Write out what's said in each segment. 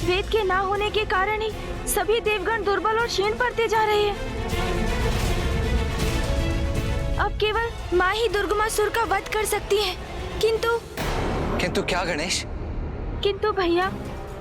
वेद के ना होने के कारण ही सभी देवगण दुर्बल और क्षीण पड़ते जा रहे हैं। अब केवल माँ ही दुर्गमासुर का वध कर सकती है। किंतु क्या गणेश? किंतु भैया,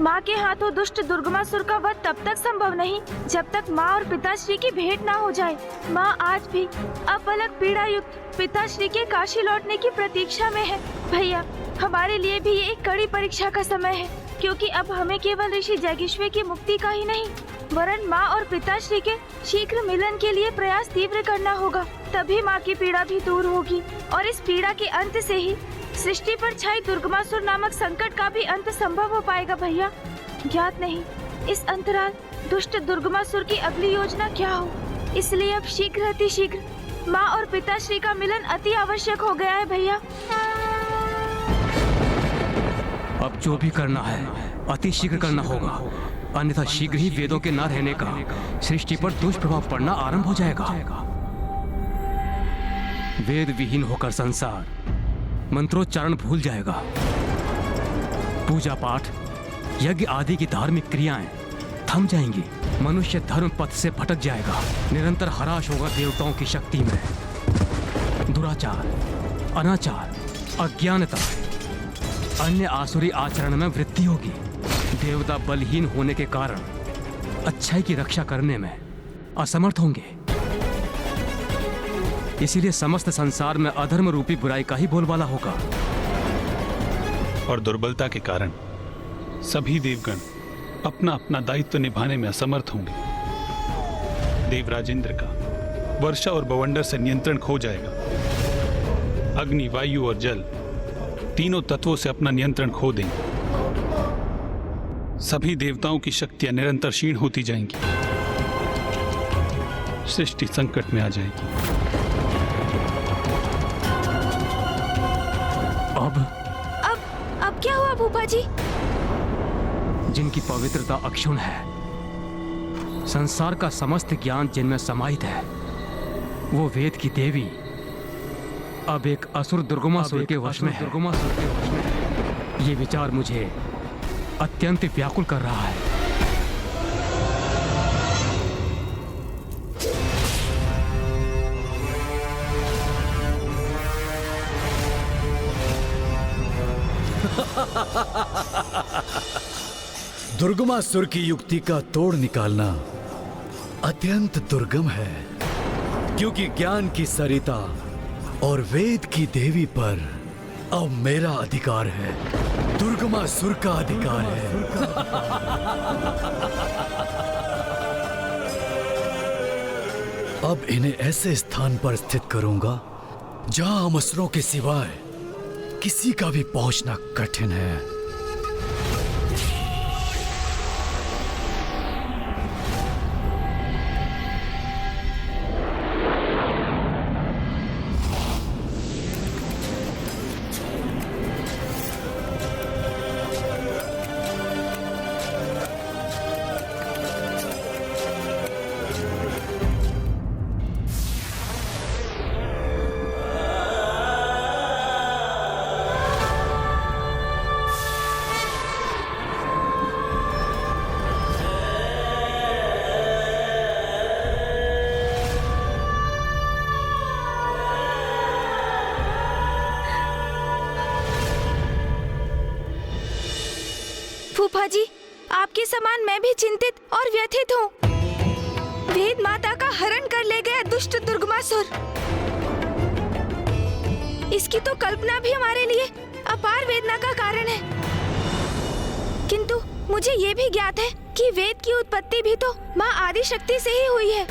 माँ के हाथों दुष्ट दुर्गमासुर का वध तब तक संभव नहीं जब तक माँ और पिताश्री की भेंट ना हो जाए। माँ आज भी अब अलग पीड़ा युक्त पिताश्री के काशी लौटने की प्रतीक्षा में है। भैया, हमारे लिए भी ये एक कड़ी परीक्षा का समय है, क्योंकि अब हमें केवल ऋषि जैगिश्वे की मुक्ति का ही नहीं, वरन माँ और पिताश्री के शीघ्र मिलन के लिए प्रयास तीव्र करना होगा। तभी माँ की पीड़ा भी दूर होगी और इस पीड़ा के अंत से ही सृष्टि पर छाई दुर्गमासुर नामक संकट का भी अंत संभव हो पाएगा। भैया, ज्ञात नहीं इस अंतराल दुष्ट दुर्गमासुर की अगली योजना क्या हो, इसलिए अब शीघ्र अतिशीघ्र माँ और पिताश्री का मिलन अति आवश्यक हो गया है। भैया, अब जो भी करना है अति शीघ्र करना होगा, अन्यथा शीघ्र ही वेदों के न रहने का सृष्टि पर दुष्प्रभाव पड़ना आरंभ हो जाएगा। वेद विहीन होकर संसार मंत्रोच्चारण भूल जाएगा। पूजा पाठ, यज्ञ आदि की धार्मिक क्रियाएं थम जाएंगी। मनुष्य धर्म पथ से भटक जाएगा। निरंतर हराश होगा देवताओं की शक्ति में। दुराचार, अनाचार, अज्ञानता, अन्य आसुरी आचरण में वृद्धि होगी। देवता बलहीन होने के कारण अच्छाई की रक्षा करने में असमर्थ होंगे। इसीलिए समस्त संसार में अधर्म रूपी बुराई का ही बोलबाला होगा। और दुर्बलता के कारण सभी देवगण अपना अपना दायित्व निभाने में असमर्थ होंगे। देवराज इंद्र का वर्षा और बवंडर से नियंत्रण खो जाएगा। अग्नि, वायु और जल तीनों तत्वों से अपना नियंत्रण खो देंगे। सभी देवताओं की शक्तियां निरंतर क्षीण होती जाएंगी। सृष्टि संकट में आ जाएगी। अब क्या हुआ भूपा जी? जिनकी पवित्रता अक्षुण्ण है, संसार का समस्त ज्ञान जिनमें समाहित है, वो वेद की देवी अब एक असुर दुर्गमासुर के वश में है। ये विचार मुझे अत्यंत व्याकुल कर रहा है। दुर्गमासुर की युक्ति का तोड़ निकालना अत्यंत दुर्गम है, क्योंकि ज्ञान की सरिता और वेद की देवी पर अब मेरा अधिकार है, दुर्गमासुर का अधिकार है। अब इन्हें ऐसे स्थान पर स्थित करूंगा जहां हम असुरों के सिवाय किसी का भी पहुंचना कठिन है। फूफा जी, आपके समान मैं भी चिंतित और व्यथित हूँ। वेद माता का हरण कर ले गया दुष्ट दुर्गमासुर। इसकी तो कल्पना भी हमारे लिए अपार वेदना का कारण है। किंतु मुझे ये भी ज्ञात है कि वेद की उत्पत्ति भी तो माँ आदि शक्ति से ही हुई है।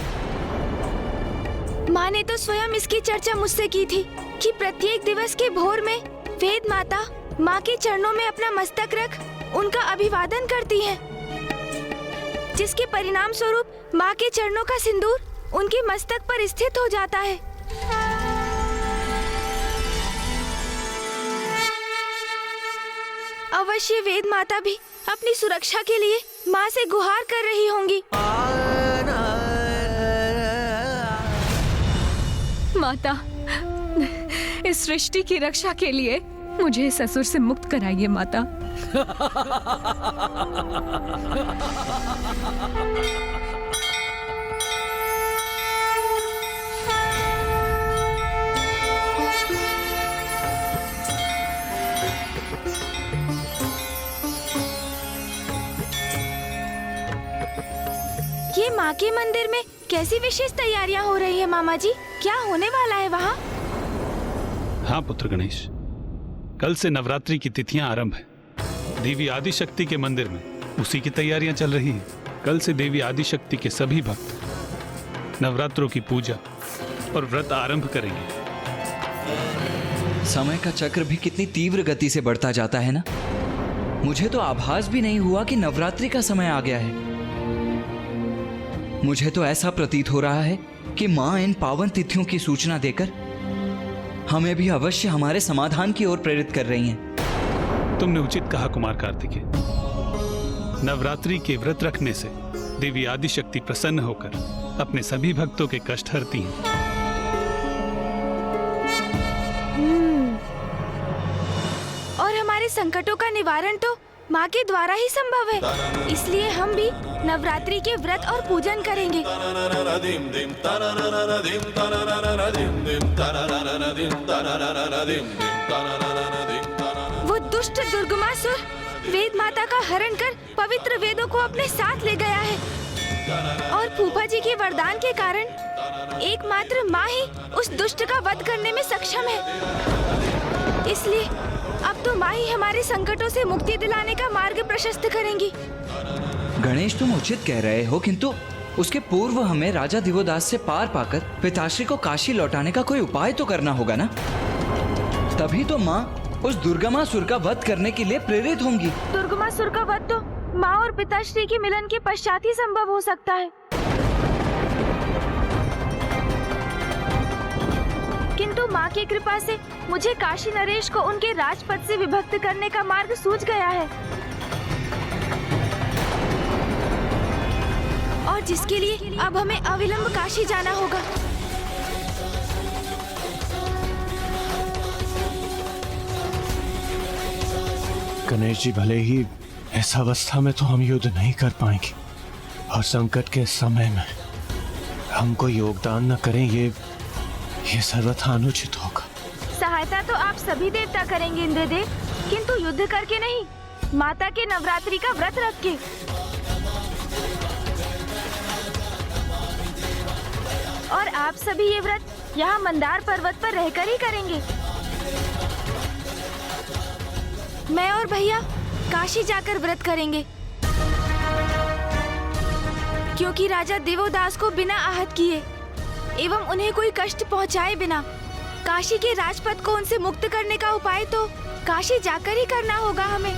माँ ने तो स्वयं इसकी चर्चा मुझसे की थी कि प्रत्येक दिवस के भोर में वेद माता माँ के चरणों में अपना मस्तक रख उनका अभिवादन करती हैं, जिसके परिणाम स्वरूप माँ के चरणों का सिंदूर उनके मस्तक पर स्थित हो जाता है। अवश्य वेद माता भी अपनी सुरक्षा के लिए माँ से गुहार कर रही होंगी। माता, इस सृष्टि की रक्षा के लिए मुझे इस असुर से मुक्त कराइए माता। ये माँ के मंदिर में कैसी विशेष तैयारियाँ हो रही है मामा जी? क्या होने वाला है वहाँ? हाँ पुत्र गणेश, कल से नवरात्रि की तिथियां आरंभ है। देवी आदिशक्ति के मंदिर में उसी की तैयारियां चल रही हैं। कल से देवी आदिशक्ति के सभी भक्त नवरात्रों की पूजा और व्रत आरंभ करेंगे। समय का चक्र भी कितनी तीव्र गति से बढ़ता जाता है ना। मुझे तो आभास भी नहीं हुआ कि नवरात्रि का समय आ गया है। मुझे तो ऐसा प्रतीत हो रहा है कि माँ इन पावन तिथियों की सूचना देकर हमें भी अवश्य हमारे समाधान की ओर प्रेरित कर रही हैं। तुमने उचित कहा कुमार कार्तिकेय। नवरात्रि के व्रत रखने से देवी आदिशक्ति प्रसन्न होकर अपने सभी भक्तों के कष्ट हरती हैं। और हमारे संकटों का निवारण तो माँ के द्वारा ही संभव है, इसलिए हम भी नवरात्रि के व्रत और पूजन करेंगे। वो दुष्ट दुर्गमासुर वेद माता का हरण कर पवित्र वेदों को अपने साथ ले गया है और फूफा जी के वरदान के कारण एकमात्र माँ ही उस दुष्ट का वध करने में सक्षम है। इसलिए अब तो माँ ही हमारे संकटों से मुक्ति दिलाने का मार्ग प्रशस्त करेंगी। गणेश, तुम उचित कह रहे हो, किंतु उसके पूर्व हमें राजा दिवोदास से पार पाकर पिताश्री को काशी लौटाने का कोई उपाय तो करना होगा ना। तभी तो माँ उस दुर्गमासुर का वध करने के लिए प्रेरित होंगी। दुर्गमासुर का वध तो माँ और पिताश्री के मिलन के पश्चात ही संभव हो सकता है, किंतु माँ की कृपा से मुझे काशी नरेश को उनके राजपद से विभक्त करने का मार्ग सूझ गया है, और जिसके लिए अब हमें अविलंब काशी जाना होगा। गणेश जी, भले ही इस अवस्था में तो हम युद्ध नहीं कर पाएंगे और संकट के समय में हमको योगदान न करें, ये सर्वथा अनुचित होगा। सहायता तो आप सभी देवता करेंगे इंद्रदेव, किंतु युद्ध करके नहीं, माता के नवरात्रि का व्रत रख के। और आप सभी ये व्रत यहाँ मंदार पर्वत पर रहकर ही करेंगे। मैं और भैया काशी जाकर व्रत करेंगे, क्योंकि राजा दिवोदास को बिना आहत किए एवं उन्हें कोई कष्ट पहुंचाए बिना काशी के राजपद को उनसे मुक्त करने का उपाय तो काशी जाकर ही करना होगा हमें।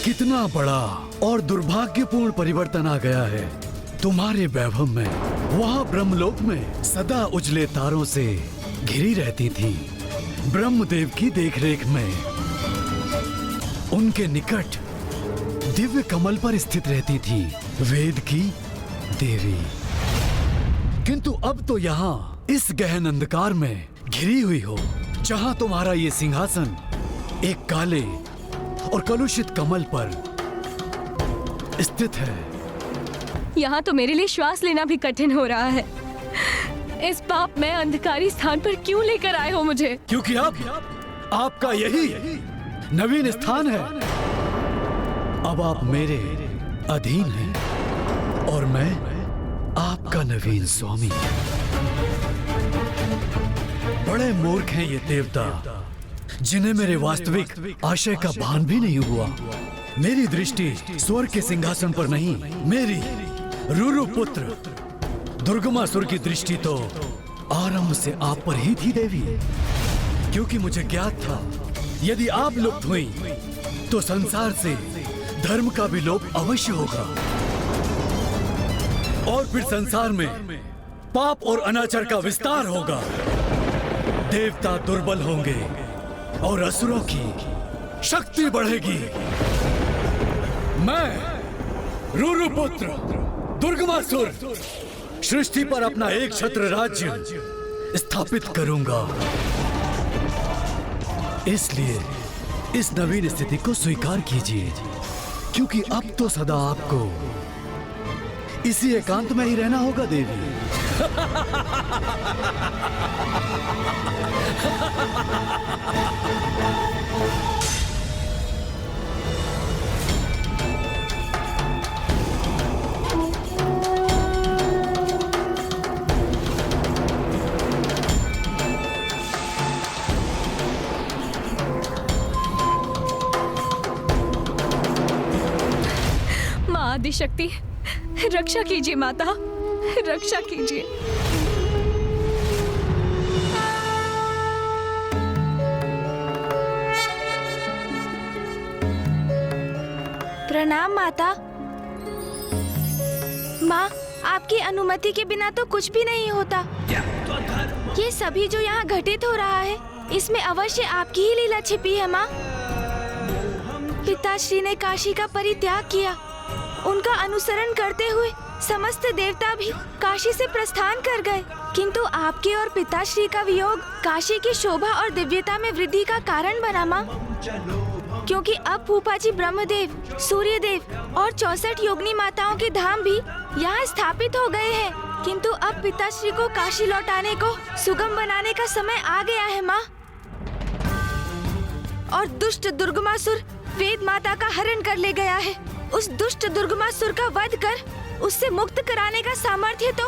कितना बड़ा और दुर्भाग्यपूर्ण परिवर्तन आ गया है तुम्हारे वैभव में। वहाँ ब्रह्मलोक में सदा उजले तारों से घिरी रहती थी, ब्रह्मदेव की देखरेख में। उनके निकट दिव्य कमल पर स्थित रहती थी वेद की देवी, किंतु अब तो यहाँ इस गहन अंधकार में घिरी हुई हो, जहाँ तुम्हारा ये सिंहासन एक काले और कलुषित कमल पर स्थित है। यहाँ तो मेरे लिए श्वास लेना भी कठिन हो रहा है। इस पाप में अंधकारी स्थान पर क्यों लेकर आए हो मुझे? क्योंकि आपका यही नवीन स्थान है। अब आप मेरे अधीन हैं और मैं आपका नवीन स्वामी। बड़े मूर्ख हैं ये देवता, जिन्हें मेरे वास्तविक आशय का भान भी नहीं हुआ। मेरी दृष्टि स्वर्ग के सिंहासन पर नहीं, मेरी रुरु पुत्र दुर्गमासुर की दृष्टि तो आरंभ से आप पर ही थी देवी, क्योंकि मुझे ज्ञात था यदि आप लुप्त हुई तो संसार से धर्म का भी लोप अवश्य होगा और फिर संसार में पाप और अनाचार का विस्तार होगा। देवता दुर्बल होंगे और असुरों की शक्ति बढ़ेगी। मैं रुरु पुत्र दुर्गमासुर सृष्टि पर अपना एक छत्र राज्य स्थापित करूंगा। इसलिए इस नवीन स्थिति को स्वीकार कीजिए, क्योंकि अब तो सदा आपको इसी एकांत में ही रहना होगा देवी। माँ आदिशक्ति, रक्षा कीजिए माता, रक्षा कीजिए। प्रणाम माता। माँ, आपकी अनुमति के बिना तो कुछ भी नहीं होता। ये सभी जो यहाँ घटित हो रहा है, इसमें अवश्य आपकी ही लीला छिपी है माँ। पिताश्री ने काशी का परित्याग किया। उनका अनुसरण करते हुए समस्त देवता भी काशी से प्रस्थान कर गए, किंतु आपके और पिताश्री का वियोग काशी की शोभा और दिव्यता में वृद्धि का कारण बना माँ। क्योंकि अब फूफा जी ब्रह्मदेव, सूर्यदेव और 64 योगिनी माताओं के धाम भी यहाँ स्थापित हो गए हैं, किंतु अब पिताश्री को काशी लौटाने को सुगम बनाने का समय आ गया है माँ। और दुष्ट दुर्गमासुर वेद माता का हरण कर ले गया है। उस दुष्ट दुर्गमासुर का वध कर उससे मुक्त कराने का सामर्थ्य तो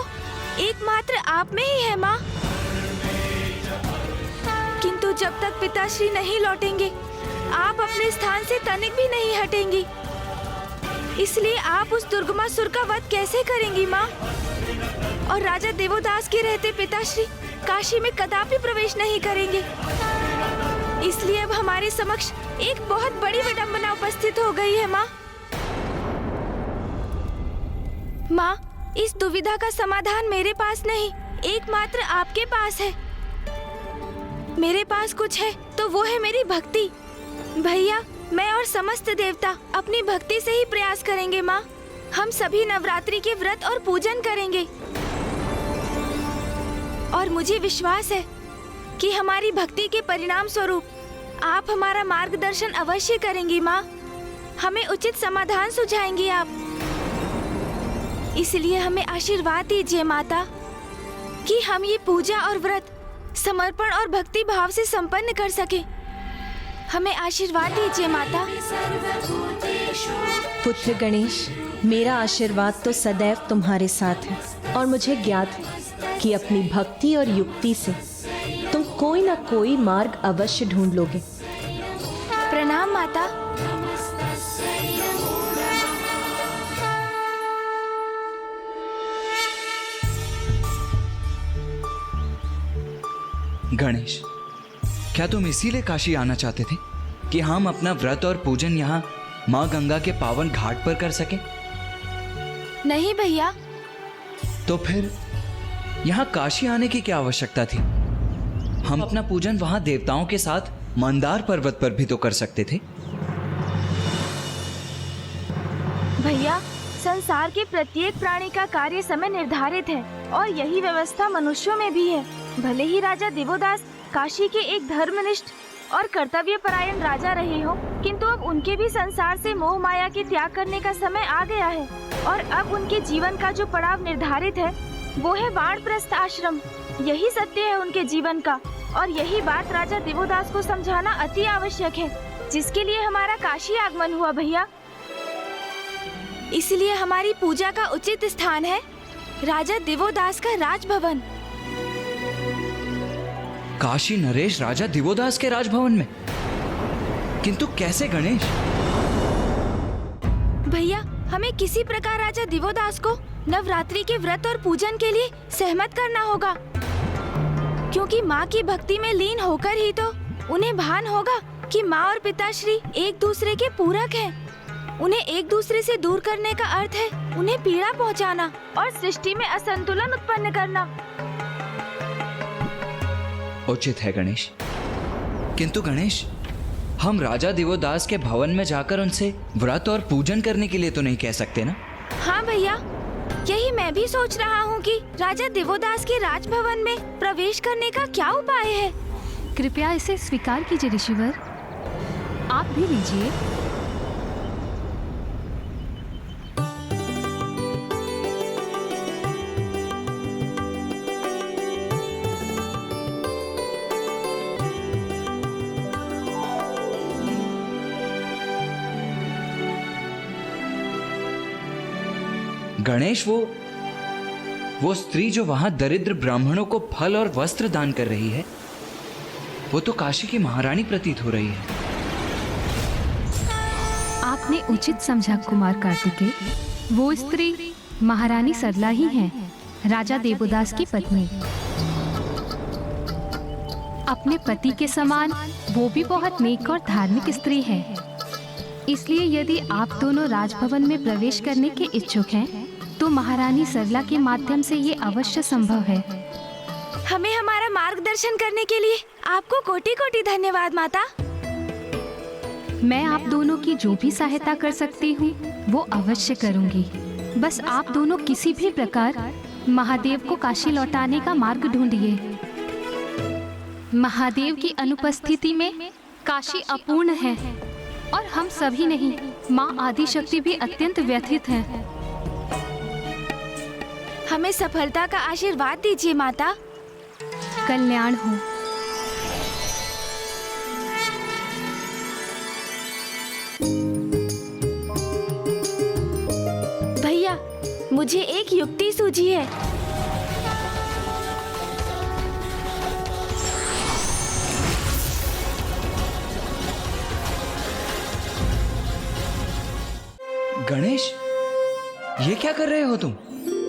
एकमात्र आप में ही है माँ। किंतु जब तक पिताश्री नहीं लौटेंगे, आप अपने स्थान से तनिक भी नहीं हटेंगी। इसलिए आप उस दुर्गमासुर का वध कैसे करेंगी माँ? और राजा देवोदास के रहते पिताश्री काशी में कदापि प्रवेश नहीं करेंगे। इसलिए अब हमारे समक्ष एक बहुत बड़ी विडंबना उपस्थित हो गई है माँ। माँ, इस दुविधा का समाधान मेरे पास नहीं, एकमात्र आपके पास है। मेरे पास कुछ है तो वो है मेरी भक्ति। भैया, मैं और समस्त देवता अपनी भक्ति से ही प्रयास करेंगे माँ। हम सभी नवरात्रि के व्रत और पूजन करेंगे। और मुझे विश्वास है कि हमारी भक्ति के परिणाम स्वरूप आप हमारा मार्गदर्शन अवश्य करेंगी माँ। हमें उचित समाधान सुझाएंगी आप। इसलिए हमें आशीर्वाद दीजिए माता कि हम ये पूजा और व्रत समर्पण और भक्ति भाव से संपन्न कर सके। हमें आशीर्वाद दीजिए माता। पुत्र गणेश, मेरा आशीर्वाद तो सदैव तुम्हारे साथ है और मुझे ज्ञात है कि अपनी भक्ति और युक्ति से तुम कोई ना कोई मार्ग अवश्य ढूंढ लोगे। प्रणाम माता। गणेश, क्या तुम इसीलिए काशी आना चाहते थे कि हम अपना व्रत और पूजन यहाँ माँ गंगा के पावन घाट पर कर सकें? नहीं भैया। तो फिर यहाँ काशी आने की क्या आवश्यकता थी? हम अपना पूजन वहां देवताओं के साथ मंदार पर्वत पर भी तो कर सकते थे। भैया, संसार के प्रत्येक प्राणी का कार्य समय निर्धारित है और यही व्यवस्था मनुष्यों में भी है। भले ही राजा देवोदास काशी के एक धर्मनिष्ठ और कर्तव्य परायण राजा रहे हो, किंतु अब उनके भी संसार से मोह माया के त्याग करने का समय आ गया है और अब उनके जीवन का जो पड़ाव निर्धारित है वो है वानप्रस्थ आश्रम। यही सत्य है उनके जीवन का और यही बात राजा देवोदास को समझाना अति आवश्यक है, जिसके लिए हमारा काशी आगमन हुआ भैया। इसलिए हमारी पूजा का उचित स्थान है राजा देवोदास का राजभवन। काशी नरेश राजा दिवोदास के राजभवन में? किंतु कैसे गणेश? भैया, हमें किसी प्रकार राजा दिवोदास को नवरात्रि के व्रत और पूजन के लिए सहमत करना होगा, क्योंकि माँ की भक्ति में लीन होकर ही तो उन्हें भान होगा कि माँ और पिताश्री एक दूसरे के पूरक हैं। उन्हें एक दूसरे से दूर करने का अर्थ है उन्हें पीड़ा पहुँचाना और सृष्टि में असंतुलन उत्पन्न करना। उचित है गणेश, किंतु गणेश, हम राजा दिवोदास के भवन में जाकर उनसे व्रत और पूजन करने के लिए तो नहीं कह सकते ना? हाँ भैया, यही मैं भी सोच रहा हूँ कि राजा दिवोदास के राजभवन में प्रवेश करने का क्या उपाय है? कृपया इसे स्वीकार कीजिए ऋषिवर। आप भी लीजिए। गणेश, वो स्त्री जो वहां दरिद्र ब्राह्मणों को फल और वस्त्र दान कर रही है, वो तो काशी की महारानी प्रतीत हो रही है। आपने उचित समझा कुमार कार्तिकेय। वो स्त्री महारानी सरला ही है, राजा देवोदास की पत्नी। अपने पति के समान वो भी बहुत नेक और धार्मिक स्त्री है। इसलिए यदि आप दोनों राजभवन में प्रवेश करने के इच्छुक हैं, तो महारानी सरला के माध्यम से ये अवश्य संभव है। हमें हमारा मार्गदर्शन करने के लिए आपको कोटि कोटि धन्यवाद माता। मैं आप दोनों की जो भी सहायता कर सकती हूँ वो अवश्य करूँगी। बस आप दोनों किसी भी प्रकार महादेव को काशी लौटाने का मार्ग ढूंढिए। महादेव की अनुपस्थिति में काशी अपूर्ण है और हम सभी नहीं, माँ आदिशक्ति भी अत्यंत व्यथित है। हमें सफलता का आशीर्वाद दीजिए माता। कल्याण हो। भैया, मुझे एक युक्ति सूझी है। गणेश, ये क्या कर रहे हो तुम?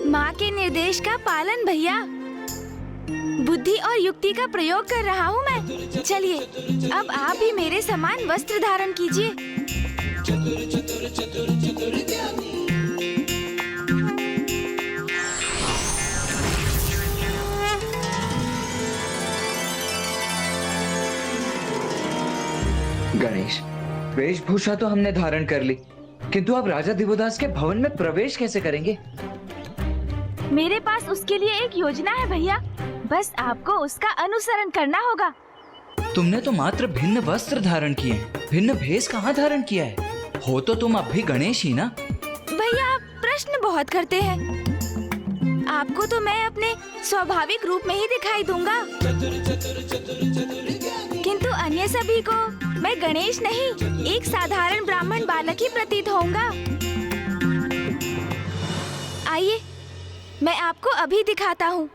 माँ के निर्देश का पालन भैया। बुद्धि और युक्ति का प्रयोग कर रहा हूँ मैं। चलिए, अब आप भी मेरे समान वस्त्र धारण कीजिए। गणेश, वेशभूषा तो हमने धारण कर ली, किंतु अब राजा दिवोदास के भवन में प्रवेश कैसे करेंगे? मेरे पास उसके लिए एक योजना है भैया। बस आपको उसका अनुसरण करना होगा। तुमने तो मात्र भिन्न वस्त्र धारण किए, भिन्न भेष कहाँ धारण किया है? हो तो तुम अब भी गणेश ही ना? भैया, आप प्रश्न बहुत करते हैं। आपको तो मैं अपने स्वाभाविक रूप में ही दिखाई दूंगा, किंतु अन्य सभी को मैं गणेश नहीं, एक साधारण ब्राह्मण बालक ही प्रतीत होऊंगा। आइए, मैं आपको अभी दिखाता हूँ।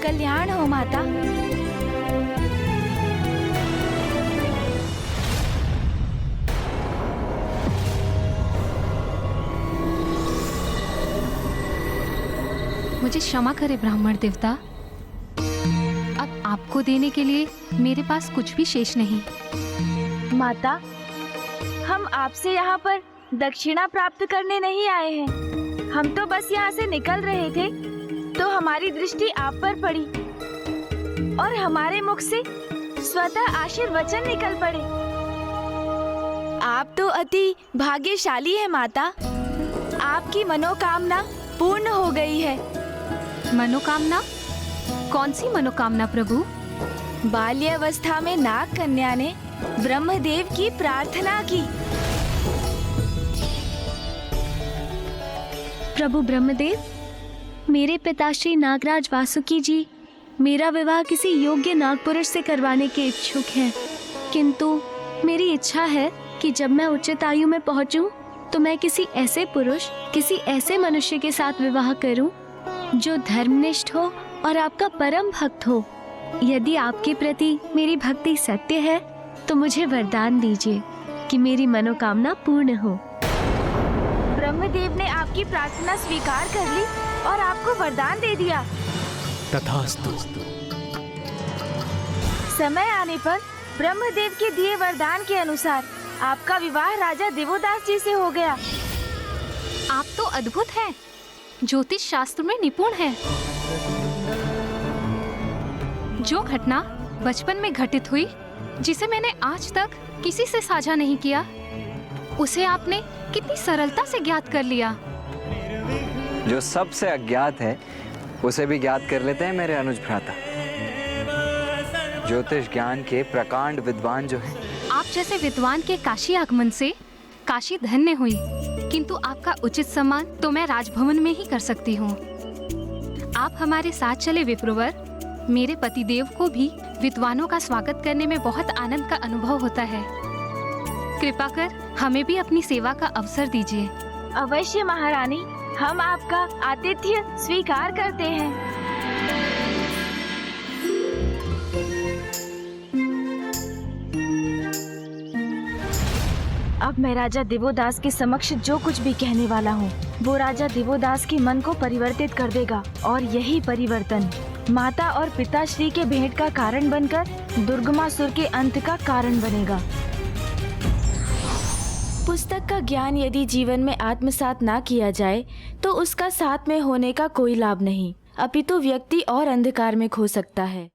कल्याण हो माता। मुझे क्षमा करे ब्राह्मण देवता। अब आपको देने के लिए मेरे पास कुछ भी शेष नहीं। माता, हम आपसे यहाँ पर दक्षिणा प्राप्त करने नहीं आए हैं। हम तो बस यहाँ से निकल रहे थे तो हमारी दृष्टि आप पर पड़ी और हमारे मुख से स्वतः आशीर्वचन निकल पड़े। आप तो अति भाग्यशाली है माता। आपकी मनोकामना पूर्ण हो गई है। मनोकामना? कौन सी मनोकामना प्रभु? बाल्यावस्था में नाग कन्या ने ब्रह्मदेव की प्रार्थना की। प्रभु ब्रह्मदेव, मेरे पिताश्री नागराज वासुकी जी मेरा विवाह किसी योग्य नागपुरुष से करवाने के इच्छुक हैं, किंतु मेरी इच्छा है कि जब मैं उचित आयु में पहुंचूं तो मैं किसी ऐसे पुरुष, किसी ऐसे मनुष्य के साथ विवाह करूं जो धर्मनिष्ठ हो और आपका परम भक्त हो। यदि आपके प्रति मेरी भक्ति सत्य है तो मुझे वरदान दीजिए कि मेरी मनोकामना पूर्ण हो। ब्रह्मदेव ने आपकी प्रार्थना स्वीकार कर ली और आपको वरदान दे दिया। तथास्तु। समय आने पर ब्रह्मदेव के दिए वरदान के अनुसार आपका विवाह राजा देवोदास जी से हो गया। आप तो अद्भुत हैं, ज्योतिष शास्त्र में निपुण हैं। जो घटना बचपन में घटित हुई, जिसे मैंने आज तक किसी से साझा नहीं किया? उसे आपने कितनी सरलता से ज्ञात कर लिया। जो सबसे अज्ञात है उसे भी ज्ञात कर लेते हैं मेरे अनुज भ्राता। ज्योतिष ज्ञान के प्रकांड विद्वान जो हैं। आप जैसे विद्वान के काशी आगमन से काशी धन्य हुई, किंतु आपका उचित सम्मान तो मैं राजभवन में ही कर सकती हूँ। आप हमारे साथ चले विप्रवर। मेरे पतिदेव को भी विद्वानों का स्वागत करने में बहुत आनंद का अनुभव होता है। कृपा कर हमें भी अपनी सेवा का अवसर दीजिए। अवश्य महारानी, हम आपका आतिथ्य स्वीकार करते हैं। अब मैं राजा दिवोदास के समक्ष जो कुछ भी कहने वाला हूँ वो राजा दिवोदास के मन को परिवर्तित कर देगा, और यही परिवर्तन माता और पिताश्री के भेंट का कारण बनकर दुर्गमासुर के अंत का कारण बनेगा। पुस्तक का ज्ञान यदि जीवन में आत्मसात ना किया जाए तो उसका साथ में होने का कोई लाभ नहीं, अपितु व्यक्ति और अंधकार में खो सकता है।